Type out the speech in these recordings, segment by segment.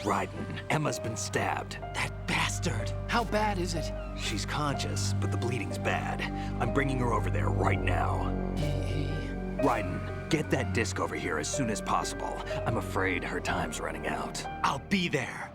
Raiden, Emma's been stabbed. That bastard! How bad is it? She's conscious, but the bleeding's bad. I'm bringing her over there right now. Raiden, get that disc over here as soon as possible. I'm afraid her time's running out. I'll be there.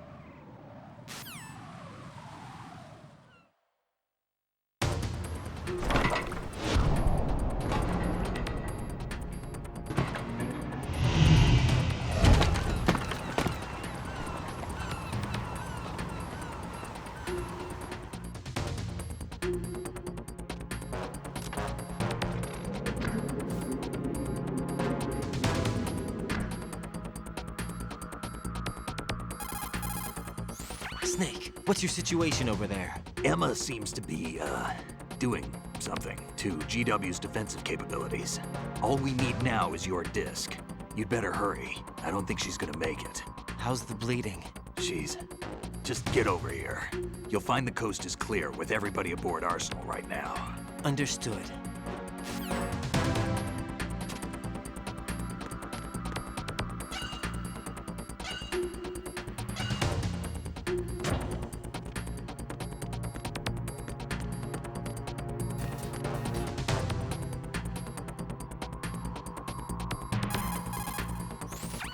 Snake, what's your situation over there? Emma seems to be, doing something to GW's defensive capabilities. All we need now is your disc. You'd better hurry. I don't think she's gonna make it. How's the bleeding? Just get over here. You'll find the coast is clear with everybody aboard Arsenal right now. Understood.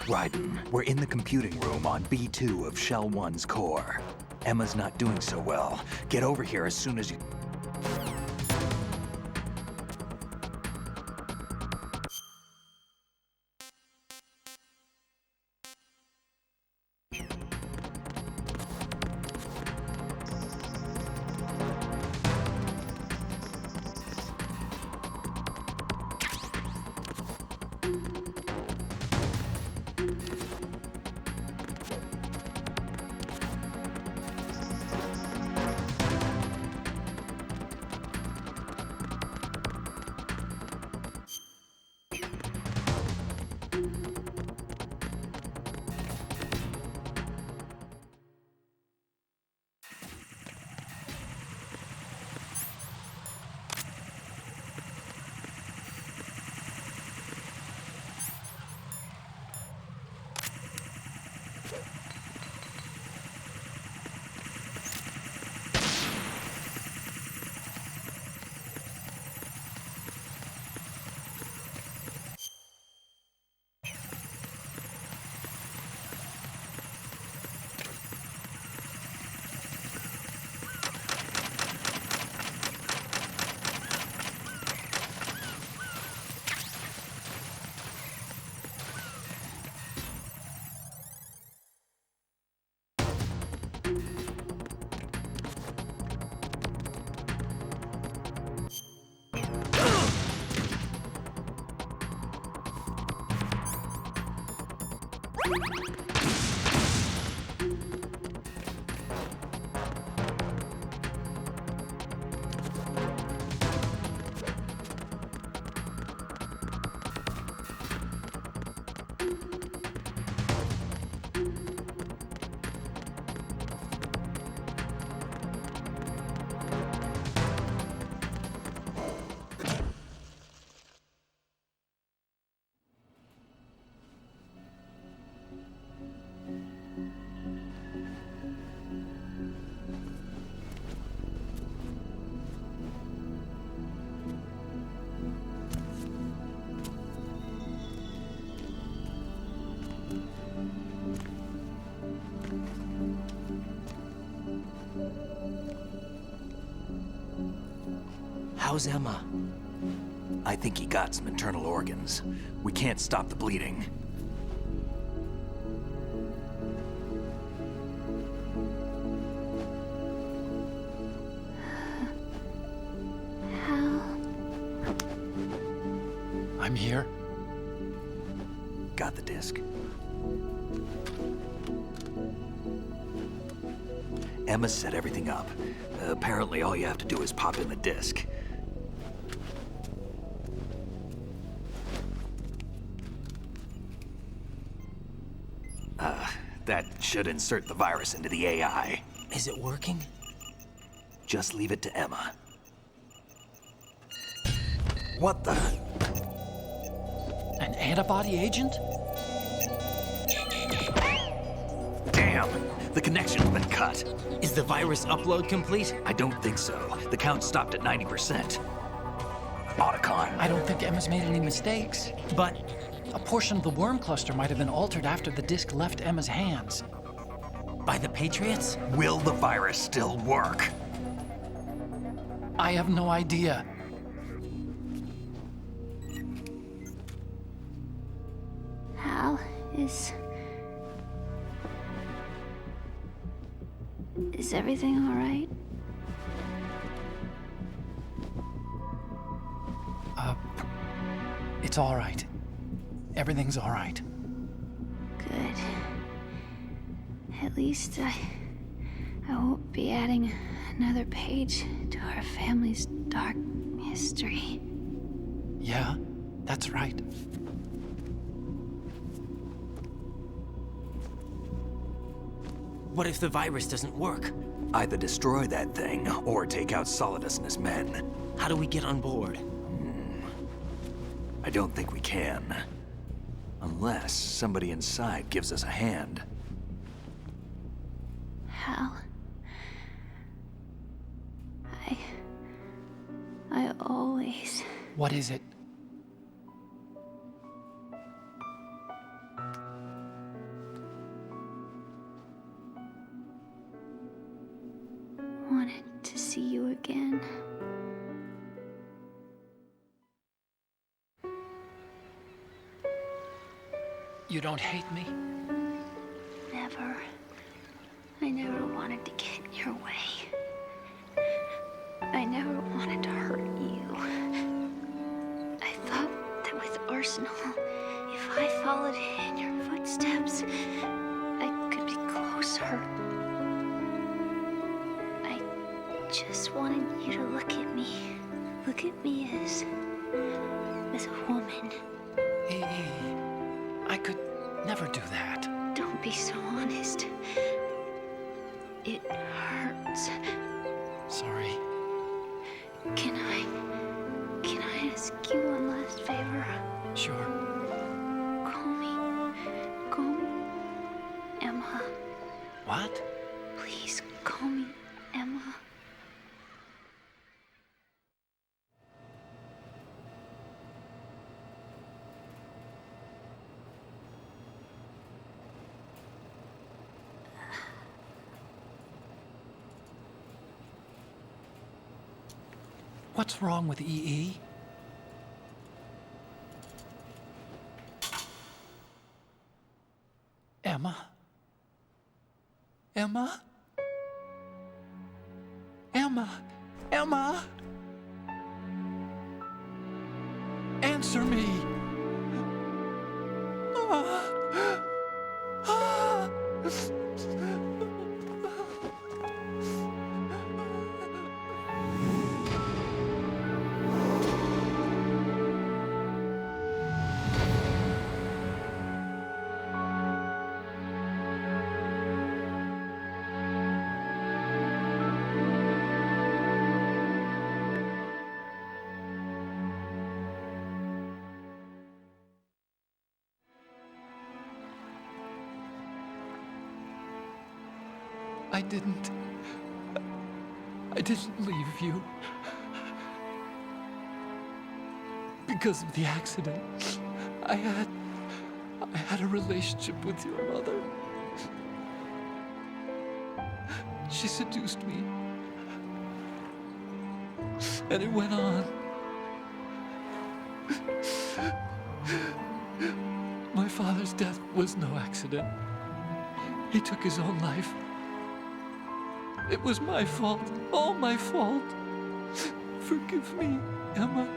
Raiden, we're in the computing room on B2 of Shell 1's core. Emma's not doing so well. Get over here as soon as you... How's Emma? I think he got some internal organs. We can't stop the bleeding. I'm here. Got the disc. Emma set everything up. Apparently all you have to do is pop in the disc. That should insert the virus into the AI. Is it working? Just leave it to Emma. What the? An antibody agent? Damn! The connection's been cut. Is the virus upload complete? I don't think so. The count stopped at 90%. Otacon. I don't think Emma's made any mistakes. But A portion of the worm cluster might have been altered after the disc left Emma's hands. by the Patriots? Will the virus still work? I have no idea. Hal, is everything all right? It's all right. Everything's all right. Good. At least I won't be adding another page to our family's dark history. Yeah, that's right. What if the virus doesn't work? Either destroy that thing, or take out Solidus and his men. How do we get on board? I don't think we can. Unless somebody inside gives us a hand. Hal, I always... What is it? wanted to see you again. You don't hate me? Never. I never wanted to get in your way. I never wanted to hurt you. I thought that with Arsenal, if I followed in your footsteps, I could be closer. I just wanted you to look at me. Look at me as a woman. I could never do that. Don't be so honest. It hurts. Sorry. Can I ask you one last favor? Sure. Call me Emma. What? Please call me Emma. What's wrong with EE? Emma? Emma? Emma? Emma? Answer me! I didn't leave you. Because of the accident, I had a relationship with your mother. She seduced me. And it went on. My father's death was no accident. He took his own life. It was my fault, all my fault. Forgive me, Emma.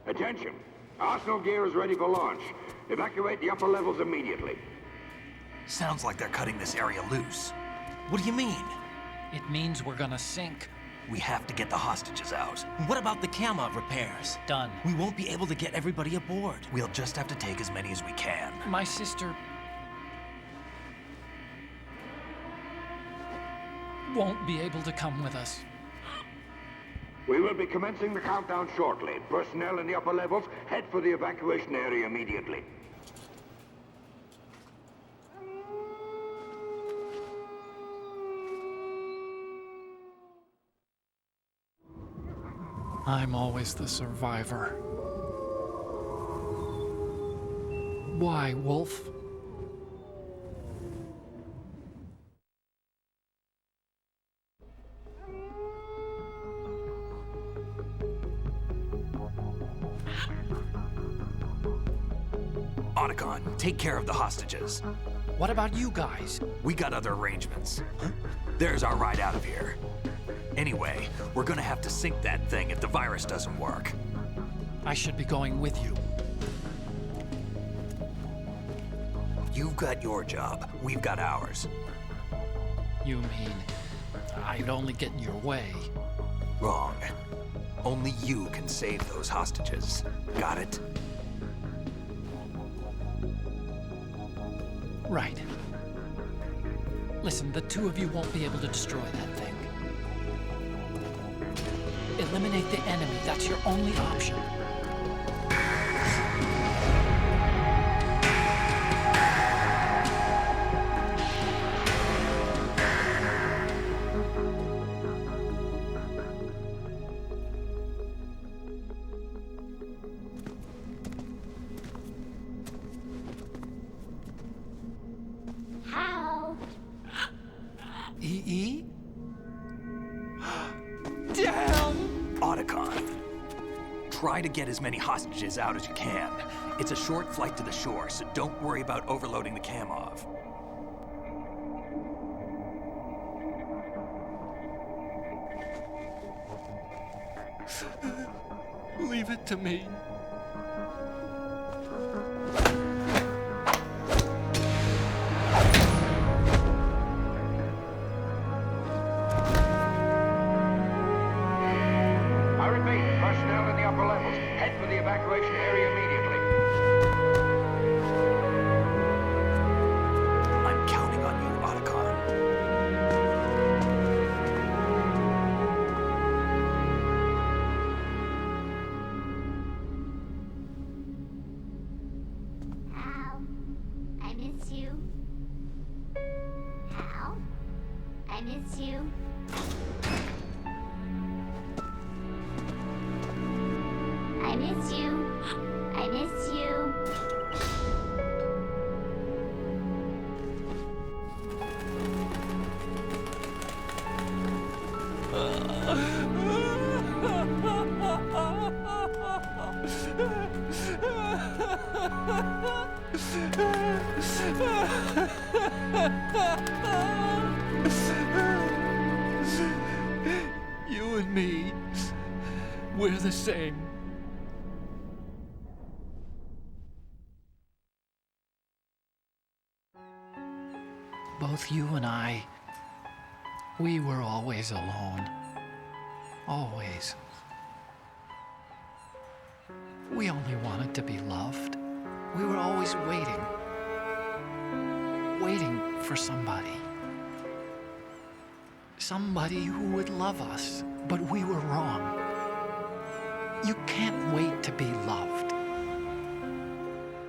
Attention! Arsenal gear is ready for launch. Evacuate the upper levels immediately. Sounds like they're cutting this area loose. What do you mean? It means we're gonna sink. We have to get the hostages out. What about the camo repairs? Done. We won't be able to get everybody aboard. We'll just have to take as many as we can. My sister won't be able to come with us. We will be commencing the countdown shortly. Personnel in the upper levels, head for the evacuation area immediately. I'm always the survivor. Why, Wolf? Otacon, take care of the hostages. What about you guys? We got other arrangements. There's our ride out of here. Anyway, we're gonna have to sink that thing if the virus doesn't work. I should be going with you. You've got your job, we've got ours. You mean I'd only get in your way? Wrong. Only you can save those hostages. Got it? Right. Listen, the two of you won't be able to destroy that thing. Eliminate the enemy. That's your only option. E? Damn! Otacon. Try to get as many hostages out as you can. It's a short flight to the shore, so don't worry about overloading the Kamov. Leave it to me. miss you. I miss you. I miss you. You and me, we're the same. Both you and I, we were always alone. Always. We only wanted to be loved. We were always waiting. Waiting for somebody. Somebody who would love us, but we were wrong. You can't wait to be loved.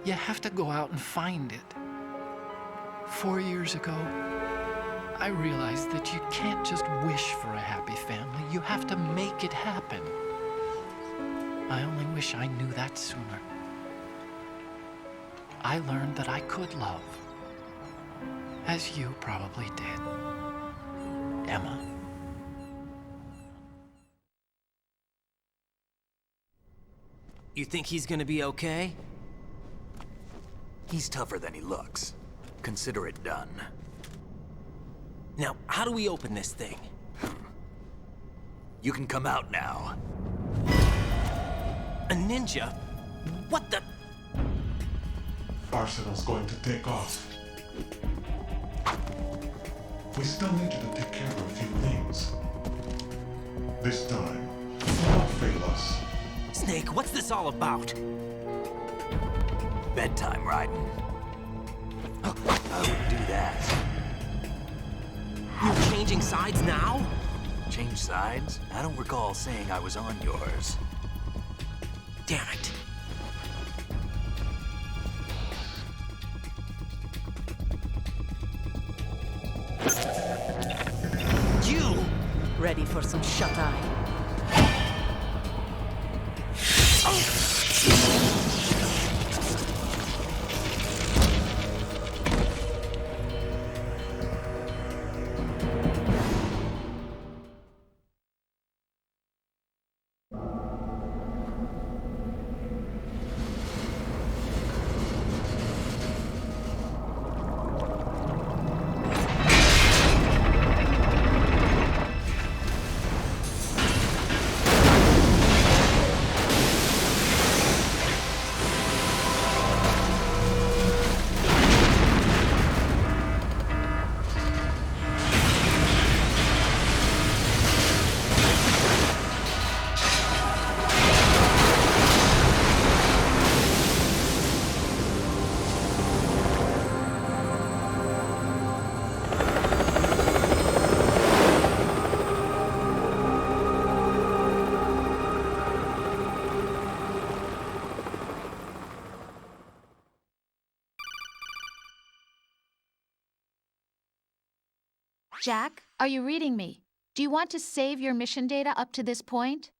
You have to go out and find it. 4 years ago, I realized that you can't just wish for a happy family. You have to make it happen. I only wish I knew that sooner. I learned that I could love, as you probably did, Emma. You think he's gonna be okay? He's tougher than he looks. Consider it done. Now, how do we open this thing? You can come out now. A ninja? What the? Arsenal's going to take off. We still need you to take care of a few things. This time, do not fail us. Snake, what's this all about? Bedtime, Raiden. I would do that. You're changing sides now? Change sides? I don't recall saying I was on yours. Damn it. You! Ready for some shut-eye? Jack, are you reading me? Do you want to save your mission data up to this point?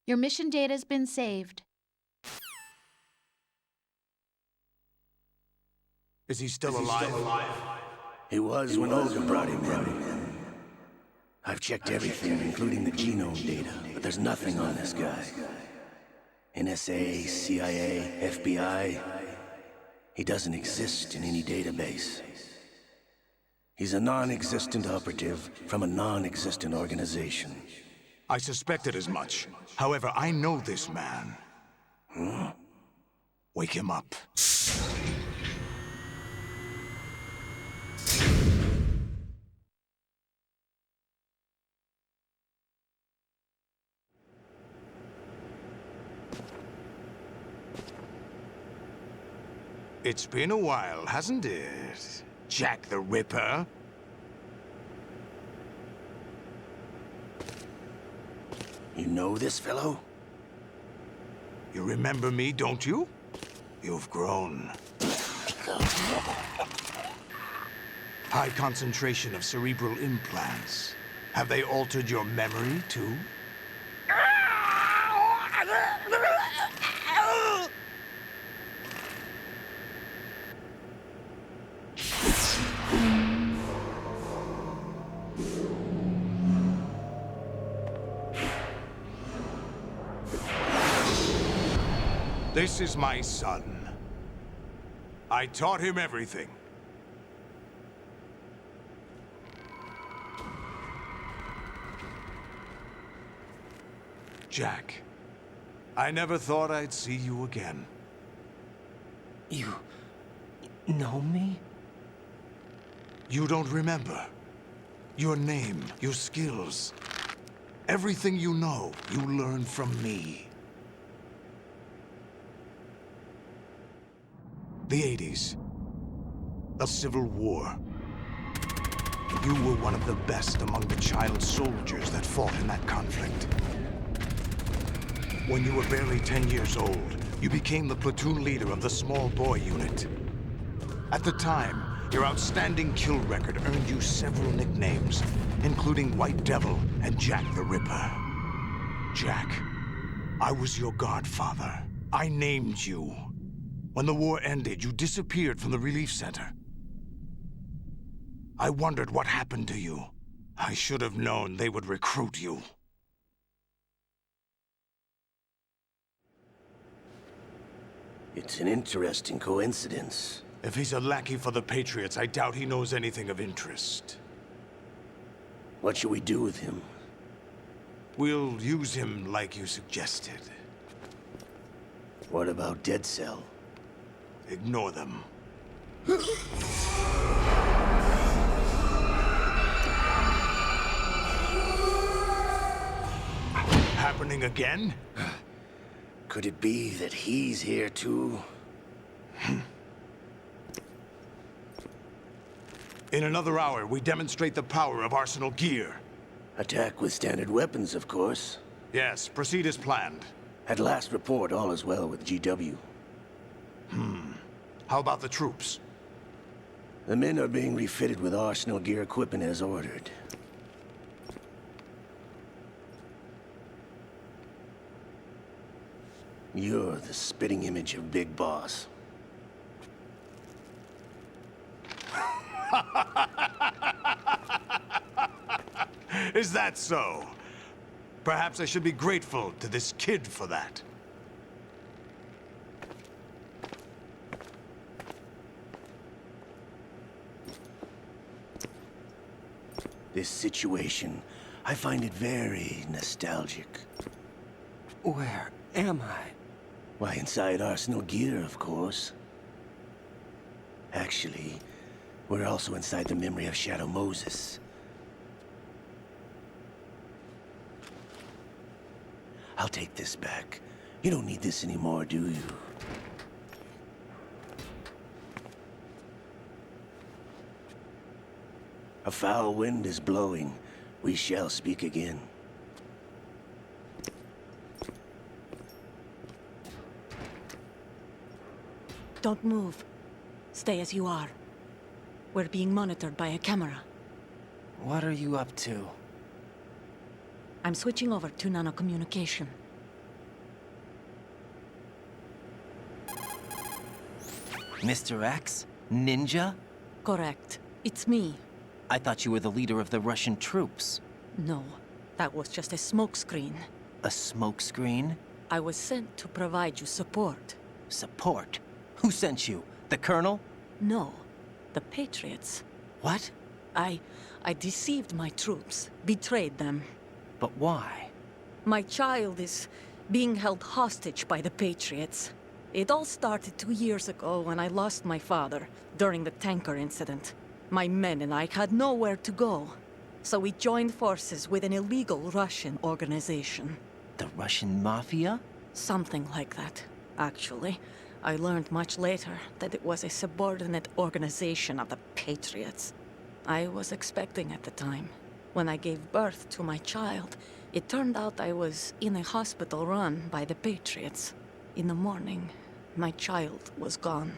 Your mission data's been saved. Is he still alive? He was when Olga brought him in. I've checked everything, including the genome data, but there's nothing on this guy. NSA, CIA, FBI. He doesn't exist in any database. He's a non-existent operative from a non-existent organization. I suspected as much. However, I know this man. Huh? Wake him up. It's been a while, hasn't it? Jack the Ripper? You know this fellow? You remember me, don't you? You've grown. High concentration of cerebral implants. Have they altered your memory, too? This is my son. I taught him everything. Jack, I never thought I'd see you again. You know me? You don't remember. Your name, your skills. Everything you know, you learned from me. The 80s. A civil war. You were one of the best among the child soldiers that fought in that conflict. When you were barely 10 years old, you became the platoon leader of the small boy unit. At the time, your outstanding kill record earned you several nicknames, including White Devil and Jack the Ripper. Jack, I was your godfather. I named you. When the war ended, you disappeared from the relief center. I wondered what happened to you. I should have known they would recruit you. It's an interesting coincidence. If he's a lackey for the Patriots, I doubt he knows anything of interest. What should we do with him? We'll use him like you suggested. What about Dead Cell? Ignore them. Happening again? Could it be that he's here too? In another hour, we demonstrate the power of Arsenal gear. Attack with standard weapons, of course. Yes, proceed as planned. At last report, all is well with GW. How about the troops? The men are being refitted with Arsenal gear equipment as ordered. You're the spitting image of Big Boss. Is that so? Perhaps I should be grateful to this kid for that. This situation, I find it very nostalgic. Where am I? Why, inside Arsenal gear, of course. Actually, we're also inside the memory of Shadow Moses. I'll take this back. You don't need this anymore, do you? A foul wind is blowing. We shall speak again. Don't move. Stay as you are. We're being monitored by a camera. What are you up to? I'm switching over to nanocommunication. Mr. X? Ninja? Correct. It's me. I thought you were the leader of the Russian troops. No, that was just a smokescreen. A smokescreen? I was sent to provide you support. Support? Who sent you? The Colonel? No, the Patriots. What? I deceived my troops, betrayed them. But why? My child is being held hostage by the Patriots. It all started 2 years ago when I lost my father during the tanker incident. My men and I had nowhere to go, so we joined forces with an illegal Russian organization. The Russian Mafia? Something like that, actually. I learned much later that it was a subordinate organization of the Patriots. I was expecting at the time. When I gave birth to my child, it turned out I was in a hospital run by the Patriots. In the morning, my child was gone.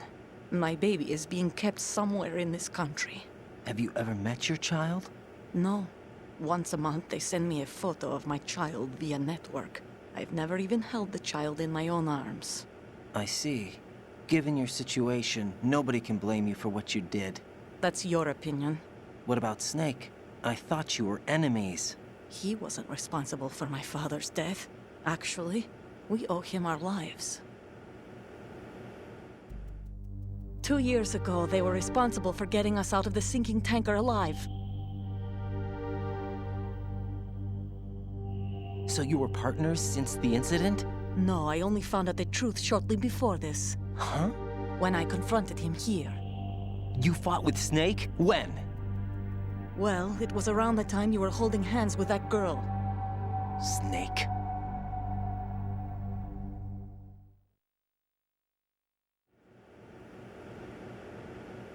My baby is being kept somewhere in this country. Have you ever met your child? No. Once a month, they send me a photo of my child via network. I've never even held the child in my own arms. I see. Given your situation, nobody can blame you for what you did. That's your opinion. What about Snake? I thought you were enemies. He wasn't responsible for my father's death. Actually, we owe him our lives. 2 years ago, they were responsible for getting us out of the sinking tanker alive. So you were partners since the incident? No, I only found out the truth shortly before this. Huh? When I confronted him here. You fought with Snake? When? Well, it was around the time you were holding hands with that girl. Snake.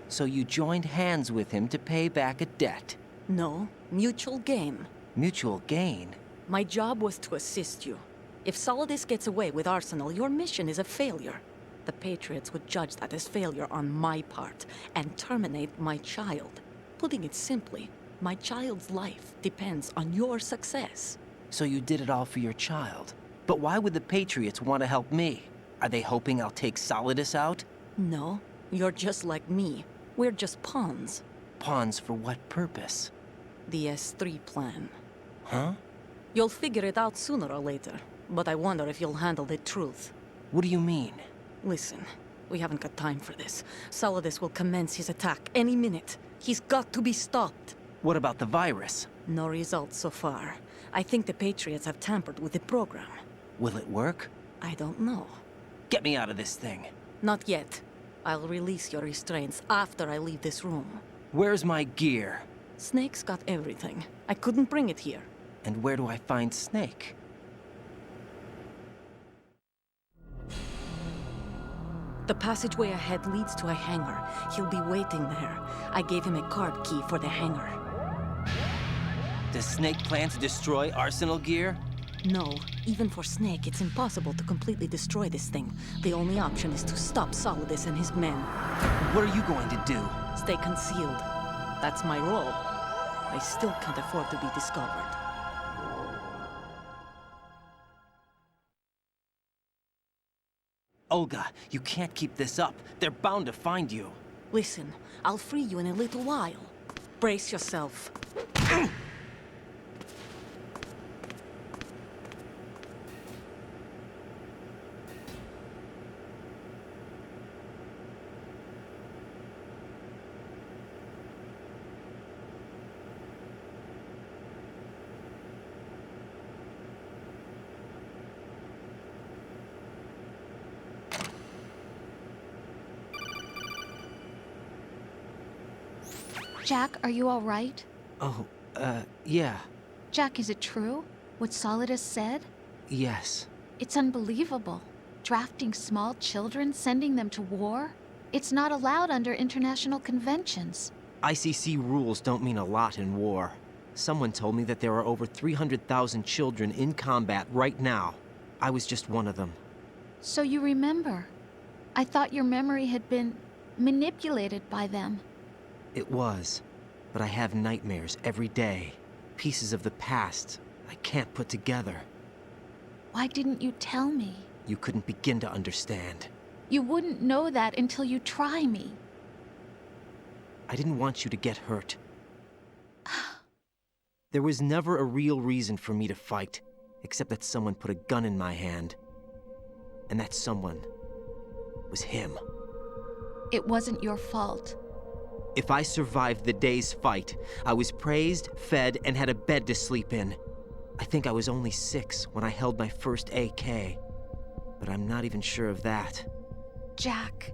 So you joined hands with him to pay back a debt? No, mutual gain. Mutual gain? My job was to assist you. If Solidus gets away with Arsenal, your mission is a failure. The Patriots would judge that as failure on my part and terminate my child. Putting it simply, my child's life depends on your success. So you did it all for your child. But why would the Patriots want to help me? Are they hoping I'll take Solidus out? No, you're just like me. We're just pawns. Pawns for what purpose? The S3 plan. Huh? You'll figure it out sooner or later, but I wonder if you'll handle the truth. What do you mean? Listen, we haven't got time for this. Solidus will commence his attack any minute. He's got to be stopped. What about the virus? No results so far. I think the Patriots have tampered with the program. Will it work? I don't know. Get me out of this thing. Not yet. I'll release your restraints after I leave this room. Where's my gear? Snake's got everything. I couldn't bring it here. And where do I find Snake? The passageway ahead leads to a hangar. He'll be waiting there. I gave him a card key for the hangar. Does Snake plan to destroy Arsenal gear? No. Even for Snake, it's impossible to completely destroy this thing. The only option is to stop Solidus and his men. What are you going to do? Stay concealed. That's my role. I still can't afford to be discovered. Olga, you can't keep this up. They're bound to find you. Listen, I'll free you in a little while. Brace yourself. Jack, are you all right? Oh, yeah. Jack, is it true? What Solidus said? Yes. It's unbelievable. Drafting small children, sending them to war? It's not allowed under international conventions. ICC rules don't mean a lot in war. Someone told me that there are over 300,000 children in combat right now. I was just one of them. So you remember. I thought your memory had been manipulated by them. It was, but I have nightmares every day. Pieces of the past I can't put together. Why didn't you tell me? You couldn't begin to understand. You wouldn't know that until you try me. I didn't want you to get hurt. There was never a real reason for me to fight, except that someone put a gun in my hand. And that someone was him. It wasn't your fault. If I survived the day's fight, I was praised, fed, and had a bed to sleep in. I think I was only 6 when I held my first AK. But I'm not even sure of that. Jack.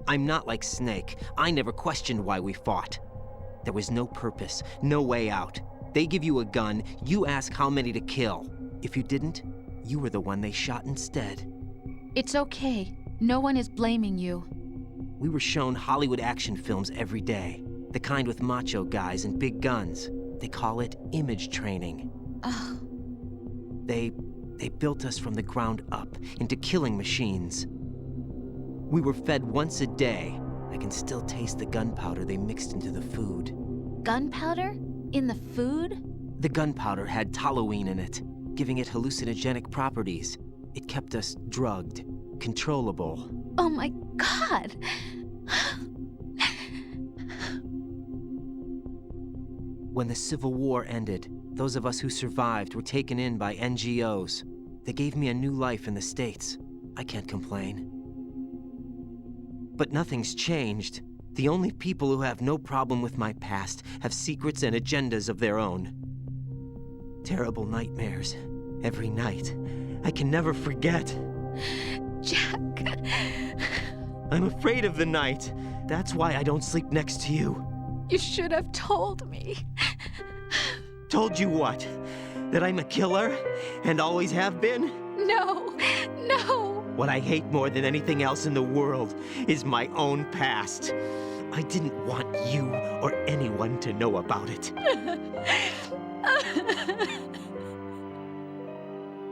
I'm not like Snake. I never questioned why we fought. There was no purpose, no way out. They give you a gun, you ask how many to kill. If you didn't, you were the one they shot instead. It's okay. No one is blaming you. We were shown Hollywood action films every day. The kind with macho guys and big guns. They call it image training. Ugh. They built us from the ground up into killing machines. We were fed once a day. I can still taste the gunpowder they mixed into the food. Gunpowder? In the food? The gunpowder had toluene in it, giving it hallucinogenic properties. It kept us drugged, controllable. Oh my God! When the Civil War ended, those of us who survived were taken in by NGOs. They gave me a new life in the States. I can't complain. But nothing's changed. The only people who have no problem with my past have secrets and agendas of their own. Terrible nightmares. Every night. I can never forget. Jack. I'm afraid of the night. That's why I don't sleep next to you. You should have told me. Told you what? That I'm a killer? And always have been? No, no. What I hate more than anything else in the world is my own past. I didn't want you or anyone to know about it.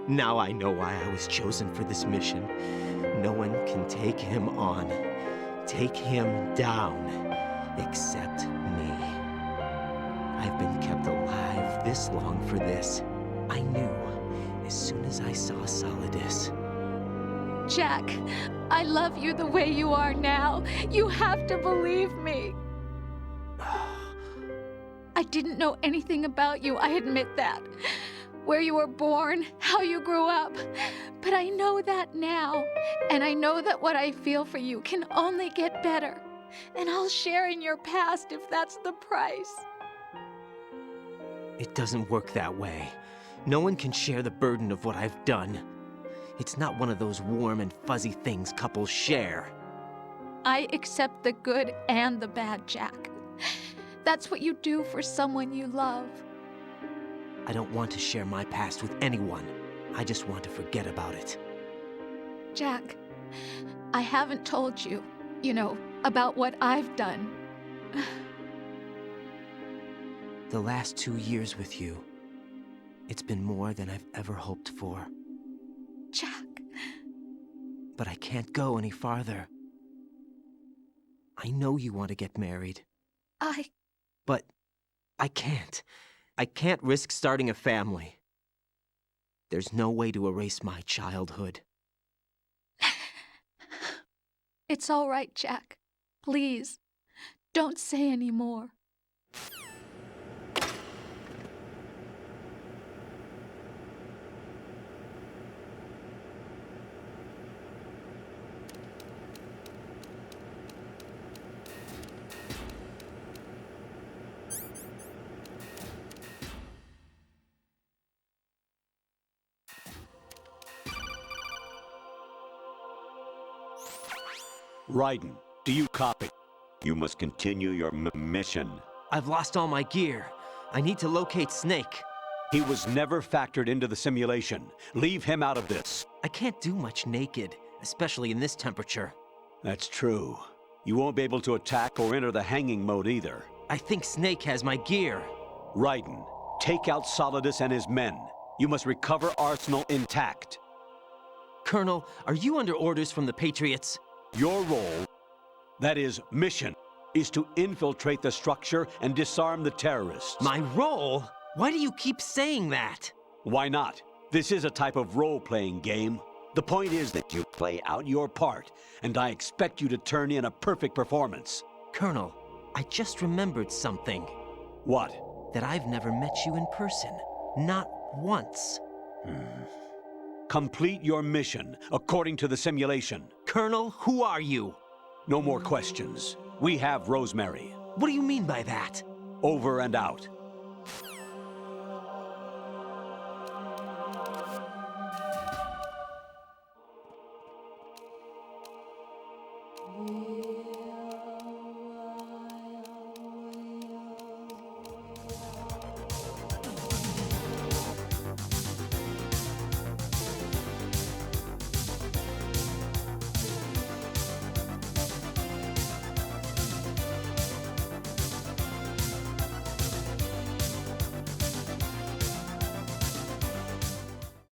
Now I know why I was chosen for this mission. No one can take him on, take him down, except me. I've been kept alive this long for this. I knew as soon as I saw Solidus. Jack, I love you the way you are now. You have to believe me. I didn't know anything about you, I admit that. Where you were born, how you grew up. But I know that now. And I know that what I feel for you can only get better. And I'll share in your past if that's the price. It doesn't work that way. No one can share the burden of what I've done. It's not one of those warm and fuzzy things couples share. I accept the good and the bad, Jack. That's what you do for someone you love. I don't want to share my past with anyone. I just want to forget about it. Jack, I haven't told you, about what I've done. The last 2 years with you, it's been more than I've ever hoped for. Jack. But I can't go any farther. I know you want to get married. But I can't. I can't risk starting a family. There's no way to erase my childhood. It's all right, Jack. Please, don't say any more. Raiden, do you copy? You must continue your mission. I've lost all my gear. I need to locate Snake. He was never factored into the simulation. Leave him out of this. I can't do much naked, especially in this temperature. That's true. You won't be able to attack or enter the hanging mode either. I think Snake has my gear. Raiden, take out Solidus and his men. You must recover Arsenal intact. Colonel, are you under orders from the Patriots? Your role, that is, mission, is to infiltrate the structure and disarm the terrorists. My role? Why do you keep saying that? Why not? This is a type of role-playing game. The point is that you play out your part, and I expect you to turn in a perfect performance. Colonel, I just remembered something. What? That I've never met you in person. Not once. Complete your mission, according to the simulation. Colonel, who are you? No more questions. We have Rosemary. What do you mean by that? Over and out.